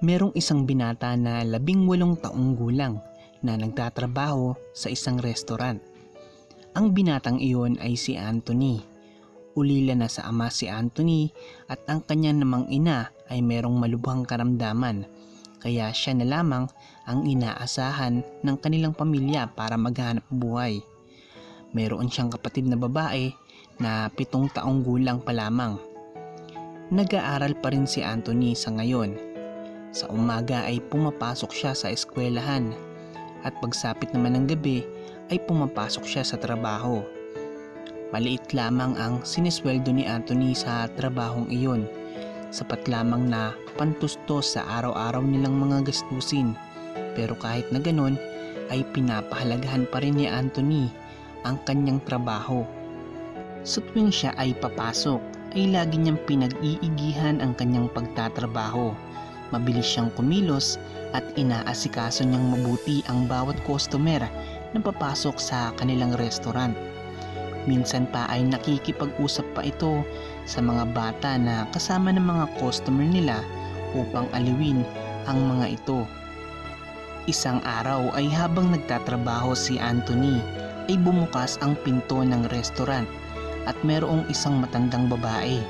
Merong isang binata na 18 taong gulang na nagtatrabaho sa isang restaurant. Ang binatang iyon ay si Anthony. Ulila na sa ama si Anthony at ang kanya namang ina ay merong malubhang karamdaman, kaya siya na lamang ang inaasahan ng kanilang pamilya para maghanap buhay. Meron siyang kapatid na babae na 7 taong gulang pa lamang. Nag-aaral pa rin si Anthony sa ngayon. Sa umaga ay pumapasok siya sa eskwelahan at pagsapit naman ng gabi ay pumapasok siya sa trabaho. Maliit lamang ang sinesweldo ni Anthony sa trabahong iyon. Sapat lamang na pantustos sa araw-araw nilang mga gastusin. Pero kahit na ganon ay pinapahalagahan pa rin ni Anthony ang kanyang trabaho. Sa tuwing siya ay papasok ay lagi niyang pinag-iigihan ang kanyang pagtatrabaho. Mabilis siyang kumilos at inaasikaso niyang mabuti ang bawat customer na papasok sa kanilang restaurant. Minsan pa ay nakikipag-usap pa ito sa mga bata na kasama ng mga customer nila upang aliwin ang mga ito. Isang araw ay habang nagtatrabaho si Anthony ay bumukas ang pinto ng restaurant at mayroong isang matandang babae.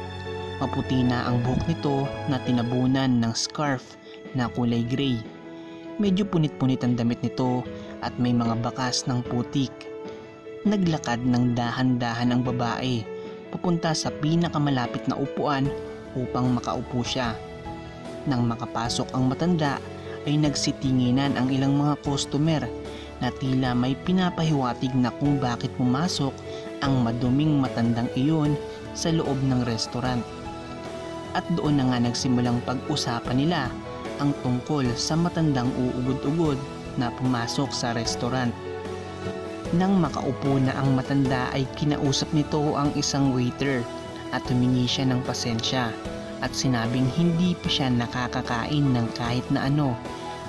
Maputi na ang buhok nito na tinabunan ng scarf na kulay gray. Medyo punit-punit ang damit nito at may mga bakas ng putik. Naglakad ng dahan-dahan ang babae papunta sa pinakamalapit na upuan upang makaupo siya. Nang makapasok ang matanda ay nagsitinginan ang ilang mga customer na tila may pinapahiwatig na kung bakit pumasok ang maduming matandang iyon sa loob ng restaurant. At doon na nga nagsimulang pag-usapan nila ang tungkol sa matandang uugod-ugod na pumasok sa restaurant. Nang makaupo na ang matanda ay kinausap nito ang isang waiter at humingi siya ng pasensya at sinabing hindi pa siya nakakakain ng kahit na ano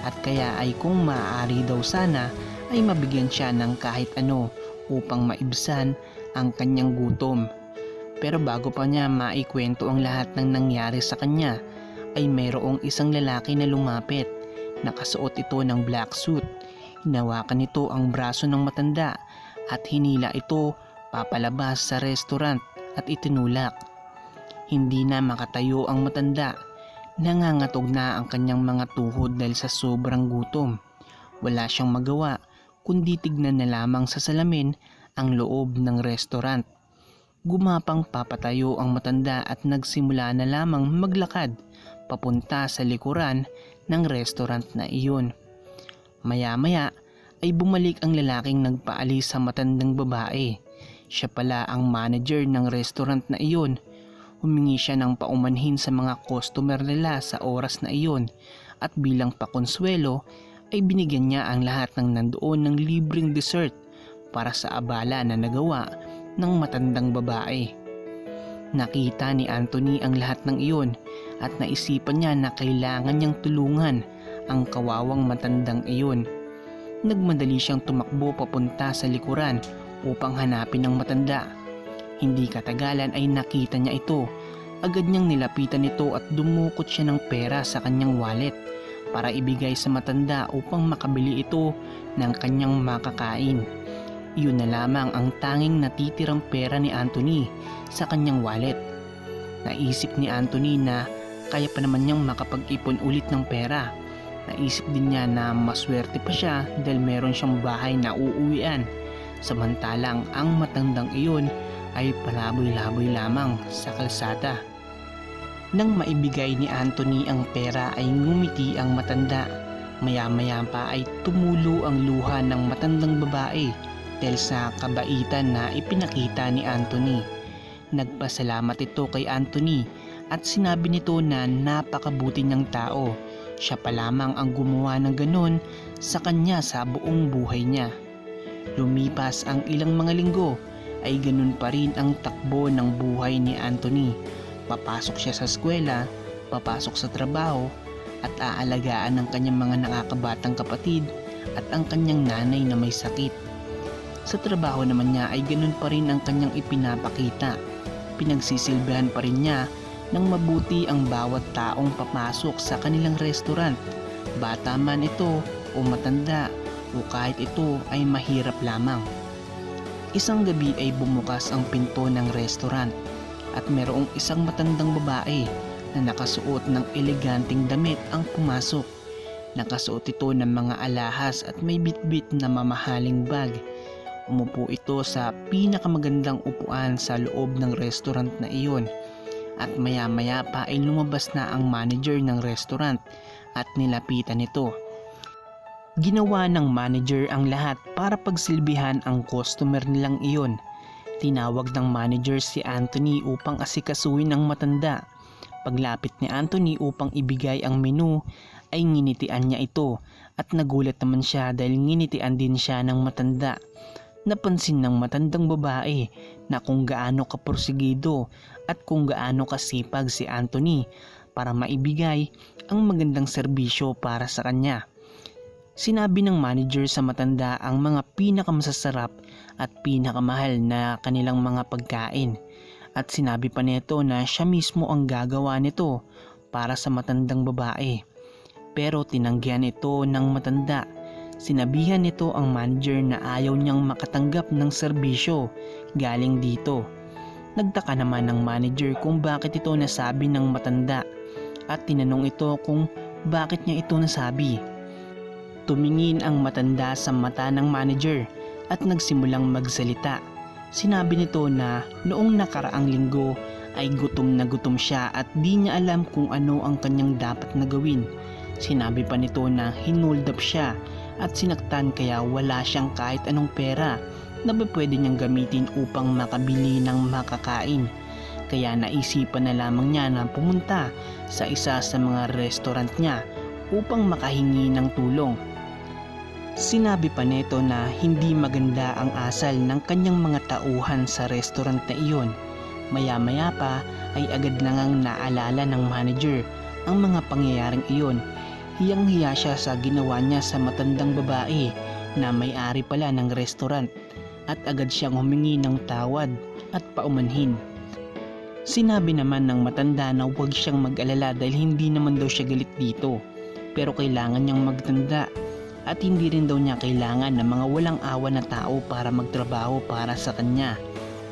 at kaya ay kung maaari daw sana ay mabigyan siya ng kahit ano upang maibsan ang kanyang gutom. Pero bago pa niya maikwento ang lahat ng nangyari sa kanya ay mayroong isang lalaki na lumapit. Nakasuot ito ng black suit. Hinawakan nito ang braso ng matanda at hinila ito papalabas sa restaurant at itinulak. Hindi na makatayo ang matanda. Nangangatog na ang kanyang mga tuhod dahil sa sobrang gutom. Wala siyang magawa kundi tignan na lamang sa salamin ang loob ng restaurant. Gumapang papatayo ang matanda at nagsimula na lamang maglakad papunta sa likuran ng restaurant na iyon. Maya-maya ay bumalik ang lalaking nagpaalis sa matandang babae. Siya pala ang manager ng restaurant na iyon. Humingi siya ng paumanhin sa mga customer nila sa oras na iyon at bilang pakonsuelo ay binigyan niya ang lahat ng nandoon ng libreng dessert para sa abala na nagawa ng matandang babae. Nakita ni Anthony ang lahat ng iyon at naisipan niya na kailangan niyang tulungan ang kawawang matandang iyon. Nagmadali siyang tumakbo papunta sa likuran upang hanapin ang matanda. Hindi katagalan ay nakita niya ito. Agad niyang nilapitan ito at dumukot siya ng pera sa kanyang wallet para ibigay sa matanda upang makabili ito ng kanyang makakain. Iyon na lamang ang tanging natitirang pera ni Anthony sa kanyang wallet. Naisip ni Anthony na kaya pa naman niyang makapag-ipon ulit ng pera. Naisip din niya na maswerte pa siya dahil meron siyang bahay na uuwian. Samantalang ang matandang iyon ay palaboy-laboy lamang sa kalsada. Nang maibigay ni Anthony ang pera ay ngumiti ang matanda. Maya-maya pa ay tumulo ang luha ng matandang babae dahil sa kabaitan na ipinakita ni Anthony. Nagpasalamat ito kay Anthony at sinabi nito na napakabuti niyang tao. Siya pa lamang ang gumawa ng ganon sa kanya sa buong buhay niya. Lumipas ang ilang mga linggo ay ganun pa rin ang takbo ng buhay ni Anthony. Papasok siya sa eskwela, papasok sa trabaho at aalagaan ng kanyang mga nakakabatang kapatid at ang kanyang nanay na may sakit. Sa trabaho naman niya ay ganun pa rin ang kanyang ipinapakita. Pinagsisilbihan pa rin niya ng mabuti ang bawat taong papasok sa kanilang restaurant, bata man ito o matanda o kahit ito ay mahirap lamang. Isang gabi ay bumukas ang pinto ng restaurant at merong isang matandang babae na nakasuot ng eleganteng damit ang pumasok. Nakasuot ito ng mga alahas at may bitbit na mamahaling bag. Umupo ito sa pinakamagandang upuan sa loob ng restaurant na iyon at maya-maya pa ay lumabas na ang manager ng restaurant at nilapitan ito. Ginawa ng manager ang lahat para pagsilbihan ang customer nilang iyon. Tinawag ng manager si Anthony upang asikasuhin ang matanda. Paglapit ni Anthony upang ibigay ang menu ay nginitian niya ito at nagulat naman siya dahil nginitian din siya ng matanda. Napansin ng matandang babae na kung gaano kaporsigido at kung gaano kasipag si Anthony para maibigay ang magandang serbisyo para sa kanya. Sinabi ng manager sa matanda ang mga pinakamasasarap at pinakamahal na kanilang mga pagkain at sinabi pa nito na siya mismo ang gagawa nito para sa matandang babae. Pero tinanggihan ito ng matanda. Sinabihan nito ang manager na ayaw niyang makatanggap ng serbisyo galing dito. Nagtaka naman ng manager kung bakit ito nasabi ng matanda at tinanong ito kung bakit niya ito nasabi. Tumingin ang matanda sa mata ng manager at nagsimulang magsalita. Sinabi nito na noong nakaraang linggo ay gutom na gutom siya at di niya alam kung ano ang kanyang dapat na gawin. Sinabi pa nito na hinold up siya at sinaktan kaya wala siyang kahit anong pera na pwede niyang gamitin upang makabili ng makakain. Kaya naisipan na lamang niya na pumunta sa isa sa mga restaurant niya upang makahingi ng tulong. Sinabi pa nito na hindi maganda ang asal ng kanyang mga tauhan sa restaurant na iyon. Maya-maya pa ay agad na ngang naalala ng manager ang mga pangyayaring iyon. Hiyang-hiya siya sa ginawa niya sa matandang babae na may-ari pala ng restaurant at agad siyang humingi ng tawad at paumanhin. Sinabi naman ng matanda na huwag siyang mag-alala dahil hindi naman daw siya galit dito, pero kailangan niyang magtanda at hindi rin daw niya kailangan ng mga walang awa na tao para magtrabaho para sa kanya.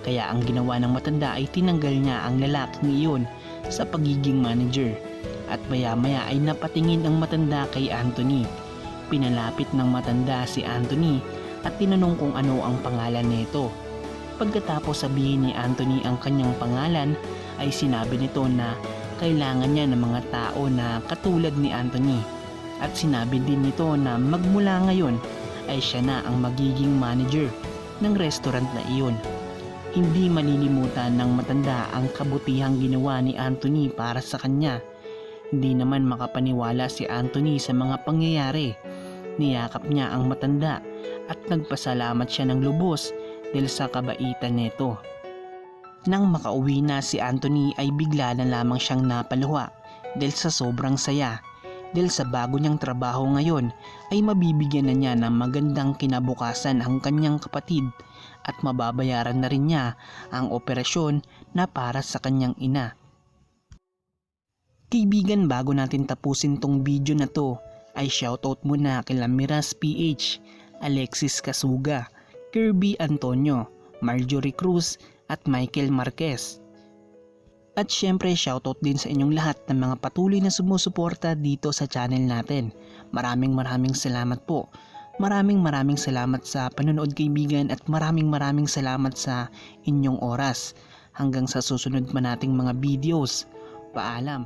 Kaya ang ginawa ng matanda ay tinanggal niya ang lalaking iyon sa pagiging manager at maya-maya ay napatingin ang matanda kay Anthony. Pinalapit ng matanda si Anthony at tinanong kung ano ang pangalan nito. Pagkatapos sabihin ni Anthony ang kanyang pangalan ay sinabi nito na kailangan niya ng mga tao na katulad ni Anthony. At sinabi din nito na magmula ngayon ay siya na ang magiging manager ng restaurant na iyon. Hindi malilimutan ng matanda ang kabutihang ginawa ni Anthony para sa kanya. Hindi naman makapaniwala si Anthony sa mga pangyayari. Niyakap niya ang matanda at nagpasalamat siya ng lubos dahil sa kabaitan nito. Nang makauwi na si Anthony ay bigla na lamang siyang napaluha dahil sa sobrang saya. Dahil sa bago niyang trabaho ngayon ay mabibigyan na niya ng magandang kinabukasan ang kanyang kapatid at mababayaran na rin niya ang operasyon na para sa kanyang ina. Kaibigan, bago natin tapusin tong video na to ay shoutout muna kila Miras PH, Alexis Kasuga, Kirby Antonio, Marjorie Cruz at Michael Marquez. At syempre shoutout din sa inyong lahat ng mga patuloy na sumusuporta dito sa channel natin. Maraming salamat po. Maraming salamat sa panonood kaibigan at maraming salamat sa inyong oras. Hanggang sa susunod pa nating mga videos. Paalam.